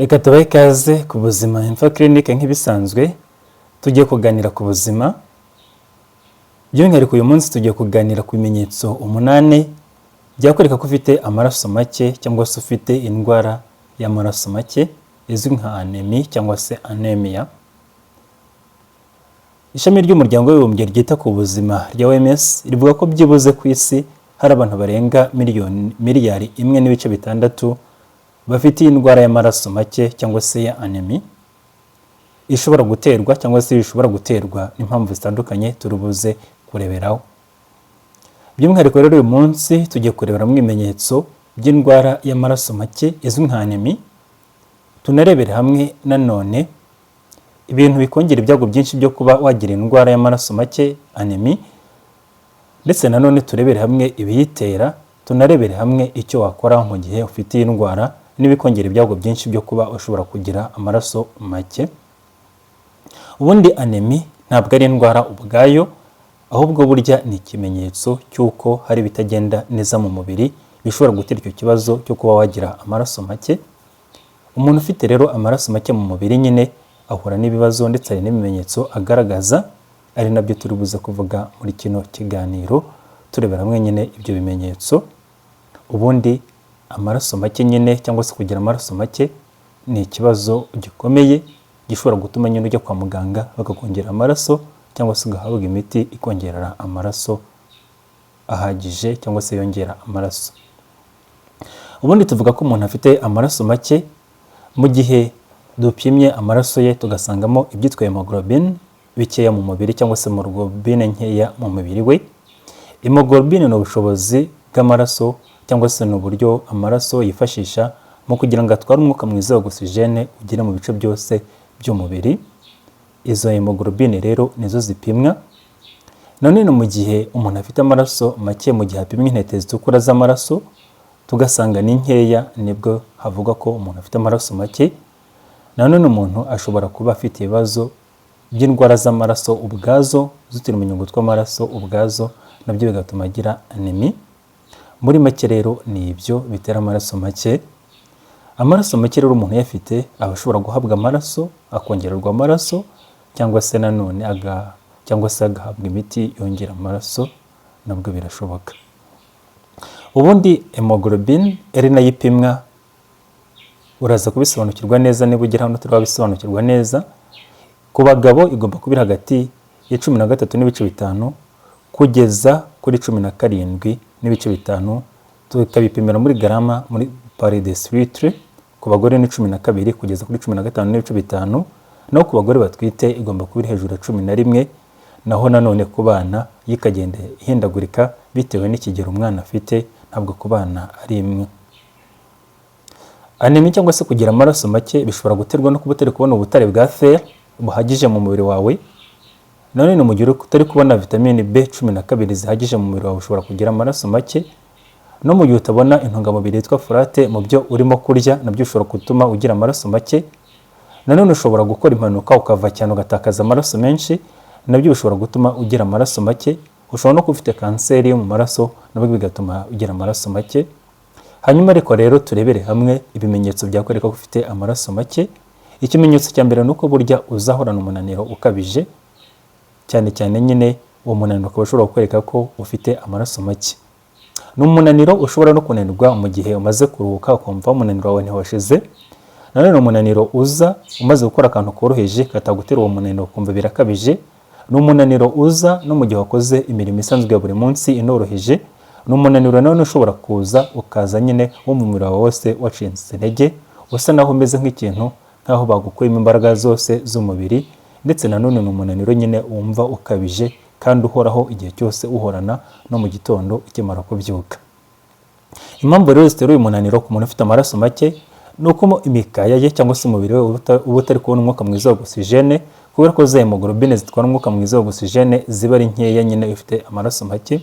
Reka tubahe ikaze ku buzima Info Clinic nk'ibisanzwe tugiye kuganira ku buzima. By'umwihariko uyu munsi tugiye kuganira ku bimenyetso 8 byakwereka ko ufite amaraso make cyangwa se ufite indwara y'amaraso make izwi nka anemia cyangwa se anemia. Ishami ry'umuryango w'abibumbye ryita ku buzima rya OMS rivuga ko byibuze ku isi hari abantu barenga miliyari 1.6 bafite indwara y'amaraso make cyangwa se ya anemia ishobora guterwa cyangwa se ishobora guterwa n'impamvu zitandukanye turubuze kureberaho. By'umwihariko rero uyu munsi tugiye kurebera mu bimenyetso by'indwara y'amaraso make izwi nka anemia. Tunarebere hamwe nanone ibintu bikongera ibyago byinshi byo kuba wagira indwara y'amaraso make anemia, ndetse nanone turebere hamwe ibiyitera, tunarebere hamwe icyo wakora mu gihe ufite iyi ndwara n'ibikongera ibyago byinshi byo kuba ushobora kugira amaraso make. Ubundi anemia ntabwo ari indwara ubwayo, ahubwo burya ni ikimenyetso cy'uko hari bitagenda neza mu mubiri bishobora gutera icyo kibazo cyo kuba wagira amaraso make. Umuntu ufite rero amaraso make mu mubiri nyine ahura n'ibibazo ndetse hari n'ibimenyetso agaragaza, ari nabyo turi buze kuvuga muri kino kiganiro turebera hamwe nyine ibyo bimenyetso. Ubundi amaraso make nyine cyangwa se kugira amaraso make ni ikibazo gikomeye gishobora gutuma nyine ujya kwa muganga bakakongera amaraso cyangwa se ugahabwa imiti ikongerera amaraso ahagije cyangwa se yongera amaraso. Ubundi tuvuga ko umuntu afite amaraso make mu gihe dupimye amaraso ye tugasangamo ibyitwa hemoglobine bikeya mu mubiri cyangwa se hemoglobine nkeya mu mubiri we. Hemoglobine ni ubushobozi bw'amaraso cyangwa se ni uburyo amaraso yifashisha mu kugira ngo atware umwuka mwiza wa oxygene ugere mu bice byose by'umubiri. Izo hemoglobine rero nizo zipimwa. None mu gihe umuntu afite amaraso make, mu gihe apimwa intete zitukura z'amaraso tugasanga ni nkeya, nibwo havuga ko umuntu afite amaraso make. None umuntu ashobora kuba afite ibibazo by'indwara z'amaraso ubwazo, z'uturemangingo tw'amaraso ubwazo, nabyo bigatuma agira anemia. Muri make rero ni ibyo bitera amaraso make. Amaraso make rero umuntu yafite aba ashobora guhabwa amaraso, akongererwa amaraso, cyangwa se nanone agahabwa imiti yongera amaraso, nabwo birashoboka. Ubundi hemoglobine ari nayo ipimwa, uraza kubisobanukirwa neza niba ugera hano turabisobanukirwa neza. Ku bagabo igomba kuba iri hagati ya 13.5 kugeza kuri 17.5, tukabipimira muri garama muri par decilitre. Ku bagore ni 12 kugeza kuri 15.5, naho ku bagore batwite igomba kuba iri hejuru ya 11, naho nanone ku bana yikagenda ihindagurika bitewe n'ikigero umwana afite, ntabwo ku bana ari imwe. Anemia cyangwa se kugira amaraso make bishobora guterwa no kuba utari kubona ubutare bwa fer buhagije mu mubiri wawe. None mu gihe utari kubona vitamine B12 zihagije mu mubiri wawe ushobora kugira amaraso make. No mu gihe utabona intungamubiri yitwa folate mu byo urimo kurya, nabyo ushobora gutuma ugira amaraso make. Nanone ushobora gukora impanuka ukava cyane ugatakaza amaraso menshi, nabyo bishobora gutuma ugira amaraso make. Ushobora no kuba ufite kanseri yo mu maraso, nabyo bigatuma ugira amaraso make. Hanyuma ariko rero turebere hamwe ibimenyetso byakwereka ko ufite amaraso make. Ikimenyetso cya mbere nuko burya uzahorana umunaniro ukabije, cyane cyane nyine uwo munaniro ukaba ushobora kukwereka ko ufite amaraso make. Ni umunaniro ushobora no kunanirwa mu gihe umaze kuruhuka ukumva umunaniro wawe ntiwashize. Nanone umunaniro uza umaze gukora akantu koroheje katagutera uwo munaniro ukumva birakabije. Ni umunaniro uza no mu gihe wakoze imirimo isanzwe ya buri munsi inoroheje. Ni umunaniro nanone ushobora kuza ukaza nyine wo mu mubiri wawe wose wacitse intege, usa naho umeze nk'ikintu nkaho bagukuyemo imbaraga zose z'umubiri. Ndetse nanone ni umunaniro nyine wumva ukabije kandi uhoraho igihe cyose, uhorana no mu gitondo ukimara kubyuka. Impamvu rero zitera uyu munaniro ku muntu ufite amaraso make ni uko imikaya ye cyangwa se umubiri we uba utari kubona umwuka mwiza wa oxygene, kubera ko za hemoglobine zitwara umwuka mwiza wa oxygene ziba ari nkeya nyine ufite amaraso make.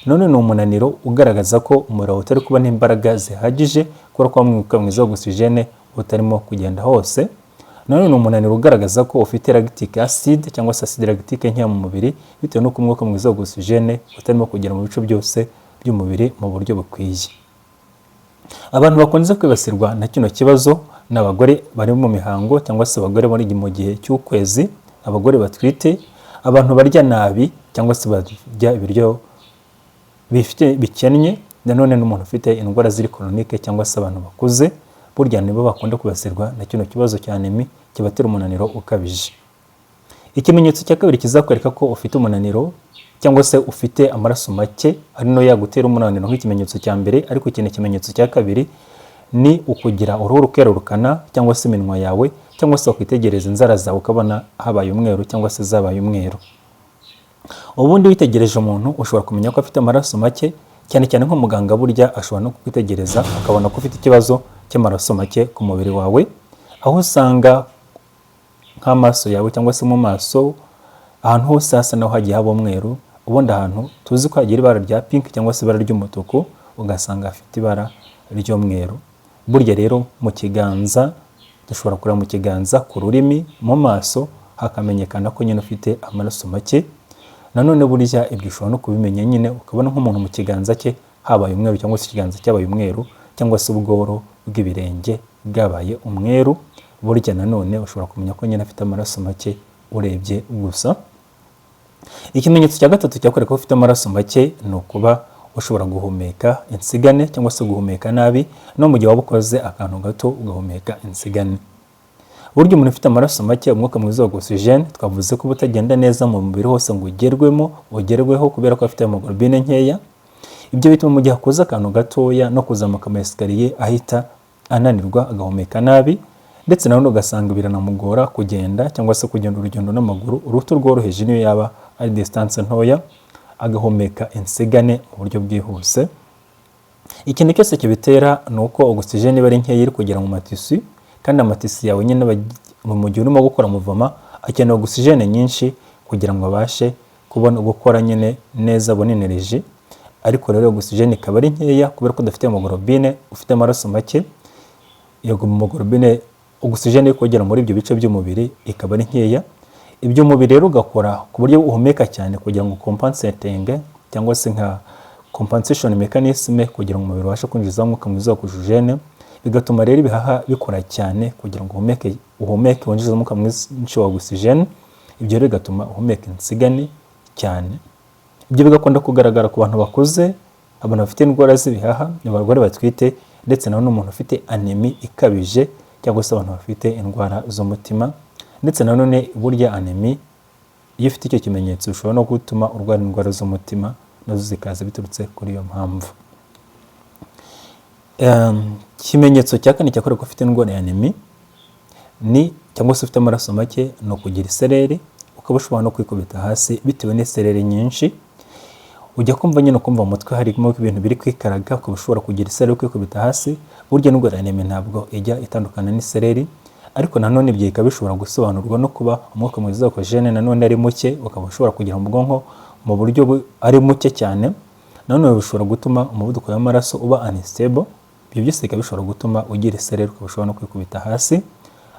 None ni umunaniro ugaragaza ko umubiri wawe utari kubona imbaraga zihagije kubera ko umwuka mwiza wa oxygene utarimo kugenda hose. None ni umunaniro ugaragaza ko ufite lactic acid cyangwa se acide lactique nkeya mu mubiri, bitewe n'uko umwuka mwiza wa oxygene utarimo kugera mu bice byose by'umubiri mu buryo bukwiye. Abantu bakunze kwibasirwa na kino kibazo n'abagore bari mu mihango cyangwa se abagore bari mu gihe cy'ukwezi, abagore batwite, abantu barya nabi cyangwa se barya ibiryo bikennye, nanone n'umuntu ufite indwara ziri koronike cyangwa se abantu bakuze, burya nibo bakunda kwibasirwa na kino kibazo cya anemi kibatera umunaniro ukabije. Ikimenyetso cya kabiri kizakwereka ko ufite umunaniro cyangwa se ufite amaraso make ari no yagutera umunaniro nk'ikimenyetso cya mbere, ariko ikindi kimenyetso cya kabiri ni ukugira uruhu rukerurukana cyangwa se iminwa yawe, cyangwa se wakwitegereza inzara zawe ukabona habaye umweru cyangwa se zabaye umweru. Ubundi witegereje umuntu ushobora kumenya ko afite amaraso make, cyane cyane nk'umuganga burya ashobora no kukwitegereza akabona ko ufite ikibazo cy'amaraso make ku mubiri wawe, aho usanga nk'amaso yawe cyangwa se mu maso ahantu hose hasa naho hagiye haba umweru, ubundi ahantu tuzi ko hagira ibara rya pink cyangwa se ibara ry'umutuku ugasanga afite ibara ry'umweru. Burya rero mu kiganza dushobora kureba mu kiganza, ku rurimi, mu maso hakamenyekana ko nyine ufite amaraso make. Nanone burya ibyo ushobora no kubimenya nyine ukabona nk'umuntu mu kiganza cye habaye umweru cyangwa se ikiganza cyabaye umweru, cyangwa se ubworo bw'ibirenge bwabaye umweru. Burya nanone ushobora kumenya ko nyine afite amaraso make urebye gusa. Ikimenyetso cya gatatu cyakwereka ko ufite amaraso make ni ukuba ushobora guhumeka insigane cyangwa se guhumeka nabi, no mu gihe waba ukoze akantu gato ugahumeka insigane. Burya umuntu ufite amaraso make, umwuka mwiza wa oxygen twavuze ko butagenda neza mu mubiri hose ngo ugerweho kubera ko afite hemoglobine nkeya. Ibyo bituma mu gihe akoze akantu gatoya no kuzamuka ama esikariye ahita ananirwa agahumeka nabi, ndetse nawe ugasanga biranamugora kugenda cyangwa se kugenda urugendo n'amaguru uruti rworoheje niyo yaba ari distance ntoya, agahumeka insigane mu buryo bwihuse. Ikintu cyose kibitera ni uko oxygen iba ari nkeya iri kugera mu matisi, kandi amatisi yawe nyine mu gihe urimo gukora muvoma akeneye oxygen nyinshi kugira ngo abashe kubona gukora nyine neza abonenereje, ariko rero oxygen ikaba ari nkeya kubera ko udafite hemoglobine, ufite amaraso make. Iyo hemoglobine oxygen iri kugera muri ibyo bice by'umubiri ikaba ari nkeya, ibyo umubiri rero ugakora ku buryo uhumeka cyane kugira ngo compensating cyangwa se nka compensation mechanism kugira ngo umubiri ubashe kwinjiza umwuka mwiza wa oxygen, bigatuma rero ibihaha bikora cyane kugira ngo uhumeke winjiza umwuka mwinshi wa oxygen. Ibyo rero bigatuma uhumeka insigane cyane. Ibyo bigakunda kugaragara ku bantu bakuze, abantu bafite indwara z'ibihaha, abagore batwite, ndetse naho n'umuntu ufite anemi ikabije cyangwa se abantu bafite indwara z'umutima. Ndetse nanone burya anemi iyo ufite icyo kimenyetso ushobora no gutuma urwara indwara z'umutima nazo zikaza biturutse kuri iyo mpamvu. Ikimenyetso cya kane cyakwereka ko ufite indwara ya anemi ni cyangwa se ufite amaraso make ni ukugira isereri, ukaba ushobora no kwikubita hasi bitewe n'isereri nyinshi. Ujya kumva nyine ukumva mu mutwe harimo ibintu biri kwikaraga, ukaba ushobora kugira isereri kwikubita hasi. Burya indwara ya anemi ntabwo ijya itandukana n'isereri, ariko nanone ibyo bikaba bishobora gusobanurwa no kuba umwuka mwiza wa oxygen nanone ari muke, ukaba ushobora kugira mu bwonko mu buryo ari muke cyane. Nanone bishobora gutuma umuvuduko w'amaraso uba unstable. Ibyo byose bikaba bishobora gutuma ugira isereri, ukaba ushobora no kwikubita hasi.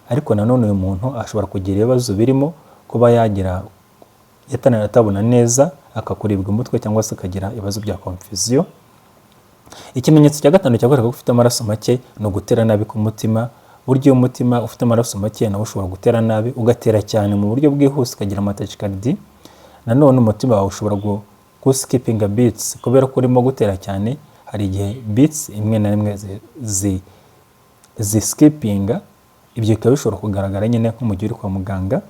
Ariko nanone uyu muntu ashobora kugira ibibazo birimo kuba atabona neza, akakuribwa umutwe cyangwa se akagira ibibazo bya confusion. Ikimenyetso cya gatanu cyakwereka ko ufite amaraso make ni ugutera nabi ku mutima. Buryo umutima ufite amaraso make nawe ushobora gutera nabi, ugatera cyane mu buryo bwihuse ukagira amatachycardia. Nanone umutima wawe ushobora skipping beats kubera ko urimo gutera cyane. Hari igihe beats imwe na rimwe skippinga. Ibyo bikaba bishobora kugaragara nyine nko mu gihe uri kwa muganga,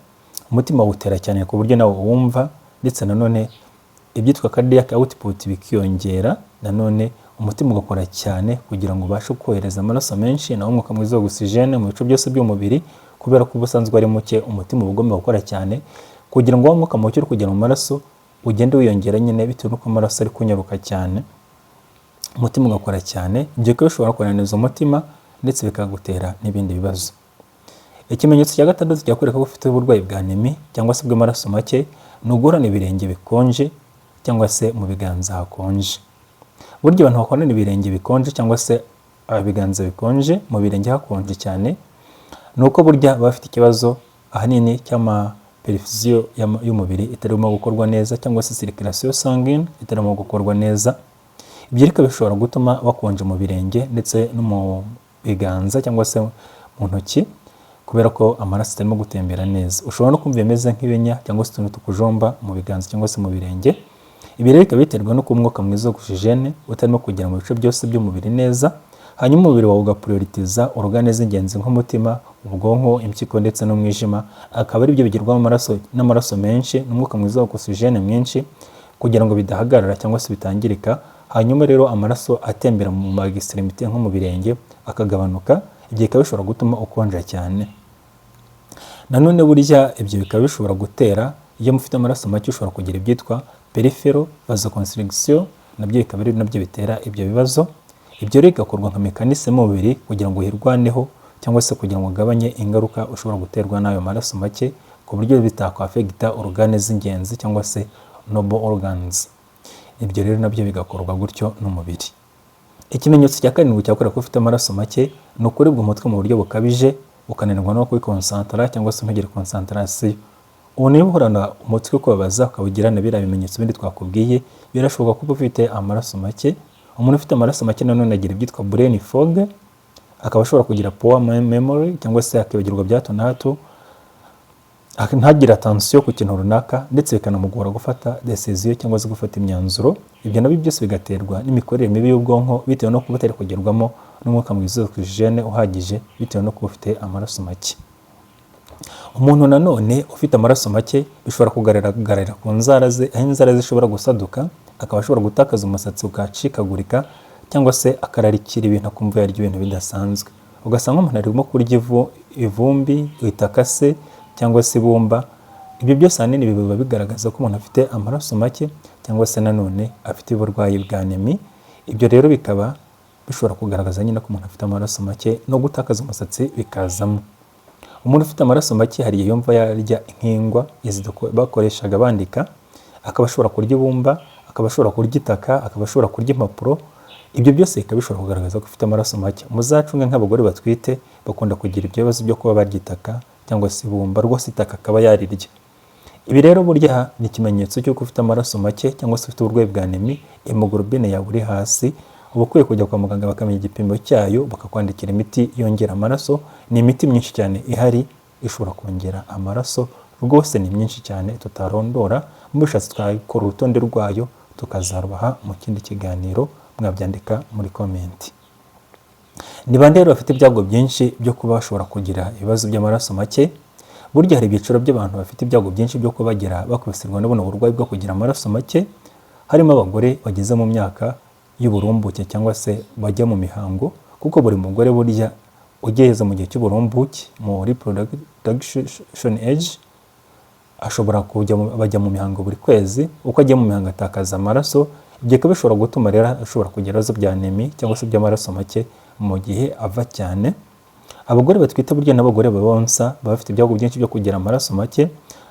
umutima utera cyane ku buryo nawe wumva, ndetse nanone ibyitwa cardiac output bikiyongera. Nanone umutima ugakora cyane kugira ngo ubashe kohereza amaraso menshi nawo umwuka mwiza wa oxygen mu bice byose by'umubiri, kubera ko ubusanzwe ari muke umutima uba ugomba gukora cyane kugira ngo umwuka muke uri kugera mu maraso ugende wiyongera nyine bitewe n'uko amaraso ari kunyaruka cyane, umutima ugakora cyane. Ibyo bikaba bishobora kunaniza umutima ndetse bikagutera n'ibindi bibazo. Ikimenyetso cya gatandatu cyakwereka ko ufite uburwayi bwa anemi cyangwa se bw'amaraso make ni uguhorana ibirenge bikonje cyangwa se mu biganza hakonje. Burya abantu bakorana ibirenge bikonje cyangwa se ibiganza bikonje, mu birenge hakonje cyane, ni uko burya bafite ikibazo ahanini cy'amaperfusion y'umubiri itarimo gukorwa neza, cyangwa se circulation sanguine itarimo gukorwa neza. Ibyo rero bishobora gutuma bakonje mu birenge ndetse no mu biganza cyangwa se mu ntoki kubera ko amaraso atarimo gutembera neza. Ushobora no kumva bimeze nk'ibinya cyangwa se utuntu tukujomba mu biganza cyangwa se mu birenge. Ibi rero bikaba biterwa no kuba umwuka mwiza w'oxygene utarimo kugera mu bice byose by'umubiri neza, hanyuma umubiri wawe ugaprioritiza organe z'ingenzi nk'umutima, ubwonko, impyiko ndetse n'umwijima, akaba ari byo bigerwaho n'amaraso menshi n'umwuka mwiza wa oxygene mwinshi kugira ngo bidahagarara cyangwa se bitangirika. Hanyuma rero amaraso atembera mu magisirimite nko mu birenge akagabanuka, ibyo bikaba bishobora gutuma ukonja cyane. Nanone burya ibyo bikaba bishobora gutera, iyo mufite amaraso make ushobora kugira ibyitwa peripheral vasoconstriction, nabyo bikaba ari nabyo bitera ibyo bibazo. Ibyo rero bigakorwa nka mekanisme mu mubiri kugira ngo hirwaneho cyangwa se kugira ngo ugabanye ingaruka ushobora guterwa n'ayo maraso make ku buryo bitakwafegita organe z'ingenzi cyangwa se noble organs. Ibyo rero nabyo bigakorwa gutyo n'umubiri. Ikimenyetso cya karindwi cyakora ko ufite amaraso make ni ukuribwa umutwe mu buryo bukabije, ukananirwa no kwikonsantara cyangwa se ntugire concentration. Ubu niba uhorana umutwe kubabaza ukawugira na biriya bimenyetso bindi twakubwiye, birashoboka ko ufite amaraso make. Umuntu ufite amaraso make nanone agira ibyitwa brain fog, akaba ashobora kugira poor memory cyangwa se akibagirwa bya hato na hato, ntagira attention ku kintu runaka, ndetse bikanamugora gufata decision cyangwa se gufata imyanzuro. Ibyo nabyo byose bigaterwa n'imikorere mibi y'ubwonko bitewe no kuba utari kugerwamo n'umwuka mwiza wa oxygene uhagije bitewe no kuba ufite amaraso make. Umuntu nanone ufite amaraso make bishobora kugaragara ku nzara ze, aho inzara zishobora gusaduka, akaba ashobora gutakaza umusatsi ukacikagurika cyangwa se akararikira ibintu akumva yarya ibintu bidasanzwe. Ugasanga umuntu arimo kurya ivumbi, itaka se cyangwa se ibumba. Ibyo byose ahanini biba bigaragaza ko umuntu afite amaraso make cyangwa se nanone afite uburwayi bwa anemi. Ibyo rero bikaba bishobora kugaragaza nyine ko umuntu afite amaraso make no gutakaza umusatsi bikazamo. Umuntu ufite amaraso make hari igihe yumva yarya nk'ingwa izi bakoreshaga bandika, akaba ashobora kurya ibumba, akaba ashobora kurya itaka, akaba ashobora kurya impapuro. Ibyo byose bikaba bishobora kugaragaza ko ufite amaraso make. Muzacunge nk'abagore batwite bakunda kugira ibyo bibazo byo kuba barya itaka cyangwa se ibumba, rwose itaka akaba yarirya. Ibi rero burya ni ikimenyetso cy'uko ufite amaraso make cyangwa se ufite uburwayi bwa anemi, hemoglobine yawe uri hasi. Uba ukwiye kujya kwa muganga bakamenya igipimo cyayo, bakakwandikira imiti yongera amaraso. Ni imiti myinshi cyane ihari ishobora kongera amaraso, rwose ni myinshi cyane tutarondora. Mubishatse twakora urutonde rwayo tukazarubaha mu kindi kiganiro, mwabyandika muri comment. Ni bande rero bafite ibyago byinshi byo kuba bashobora kugira ibibazo by'amaraso make? Burya hari ibyiciro by'abantu bafite ibyago byinshi byo kuba bakubisirwa n'ubuno burwayi bwo kugira amaraso make. Harimo abagore bageze mu myaka y'uburumbuke cyangwa se bajya mu mihango, kuko buri mugore burya ugeze mu gihe cy'uburumbuke, mu reproduction age, ashobora bajya mu mihango buri kwezi. Uko agiye mu mihango atakaza amaraso. Ibyo bikaba bishobora gutuma rero ashobora kugira ibibazo bya anemi cyangwa se by'amaraso make mu gihe ava cyane. Abagore batwite burya n'abagore babonsa baba bafite ibyago byinshi byo kugira amaraso make.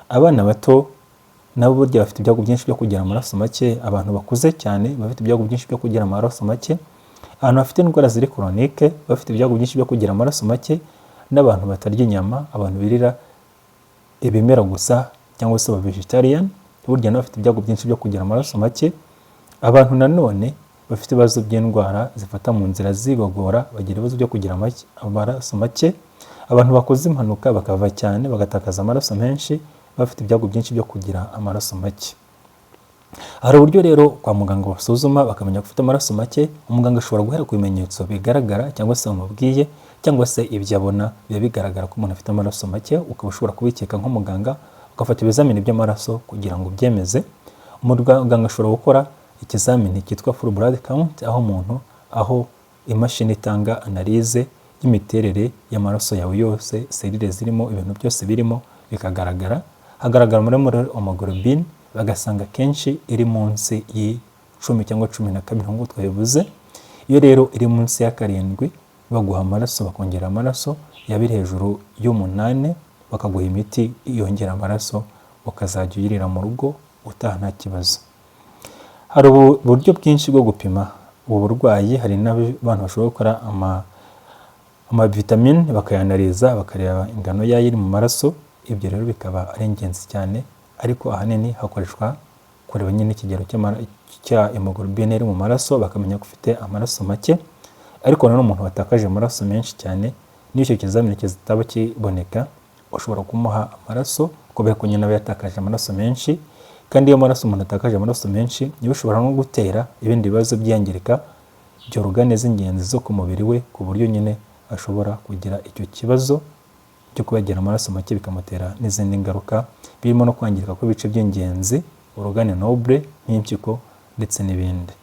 Abana bato nabo burya bafite ibyago byinshi byo kugira amaraso make. Abantu bakuze cyane bafite ibyago byinshi byo kugira amaraso make. Abantu bafite indwara ziri chronique bafite ibyago byinshi byo kugira amaraso make. N'abantu batarya inyama, abantu birira ibimera gusa cyangwa se aba vegetarian, burya nabo bafite ibyago byinshi byo kugira amaraso make. Abantu nanone bafite ibibazo by'indwara zifata mu nzira zigogora bagira ibibazo byo kugira amaraso make. Abantu bakoze impanuka bakava cyane bagatakaza amaraso menshi, bafite ibyago byinshi byo kugira amaraso make. Hari uburyo rero kwa muganga basuzuma bakamenya ko ufite amaraso make. Umuganga ashobora guhera ku bimenyetso bigaragara cyangwa se umubwiye, cyangwa se ibyo abona biba bigaragara ko umuntu afite amaraso make. Ukaba ushobora kubikeka nk'umuganga ugafata ibizamini by'amaraso kugira ngo ubyemeze. Umuganga ashobora gukora ikizamini cyitwa full blood count, aho imashini itanga analyse y'imiterere y'amaraso yawe yose, selile zirimo, ibintu byose birimo bikagaragara. Hagaragara muri hemoglobine bagasanga kenshi iri munsi y'10 cyangwa 12 nk'uko twabivuze. Iyo rero iri munsi ya 7 baguha amaraso, bakongera amaraso. Yabiri hejuru y'8 bakaguha imiti yongera amaraso, ukazajya uyirira mu rugo utaha nta kibazo. Hari uburyo bwinshi bwo gupima ubu burwayi. Hari n'abantu bashobora gukora amavitamine bakayanariza bakareba ingano yayo iri mu maraso. Ibyo rero bikaba ari ingenzi cyane, ariko ahanini hakoreshwa kureba nyine ikigero cya hemoglobine iri mu maraso, bakamenya ko ufite amaraso make. Ariko nanone umuntu watakaje amaraso menshi cyane n'icyo kizamini kitaba kiboneka ushobora kumuha amaraso kubera ko nyine aba yatakaje amaraso menshi, kandi iyo amaraso umuntu atakaje amaraso menshi niba ushobora no gutera ibindi bibazo by'iyangirika by'orugane z'ingenzi zo ku mubiri we, ku buryo nyine ashobora kugira icyo kibazo cyo kubagira amaraso make bikamutera n'izindi ngaruka, birimo no kwangirika kw'ibice by'ingenzi, orugane noble nk'impyiko ndetse n'ibindi.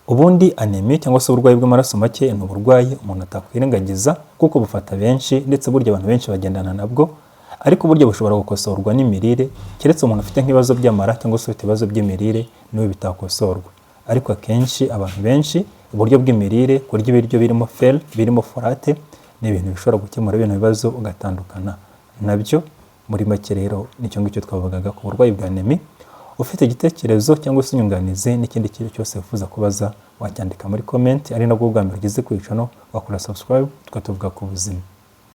Ubundi anemia cyangwa se uburwayi bw'amaraso make ni uburwayi umuntu atakwirengagiza kuko bufata benshi, ndetse burya abantu benshi bagendana nabwo, ariko burya bushobora gukosorwa n'imirire, keretse umuntu afite nk'ibibazo by'amara cyangwa se ufite ibibazo by'imirire niwe bitakosorwa. Ariko akenshi abantu benshi uburyo bw'imirire, kurya ibiryo birimo fer, birimo folate, ni ibintu bishobora gukemura bino bibazo ugatandukana nabyo. Muri make rero nicyo ngicyo twavugaga ku burwayi bwa anemia. Ufite igitekerezo cyangwa se inyunganizi n'ikindi kintu cyose wifuza kubaza wacyandika muri comment, ari nabwo bwa mbere ugeze ku channel wakora subscribe tukatuvuga ku buzima.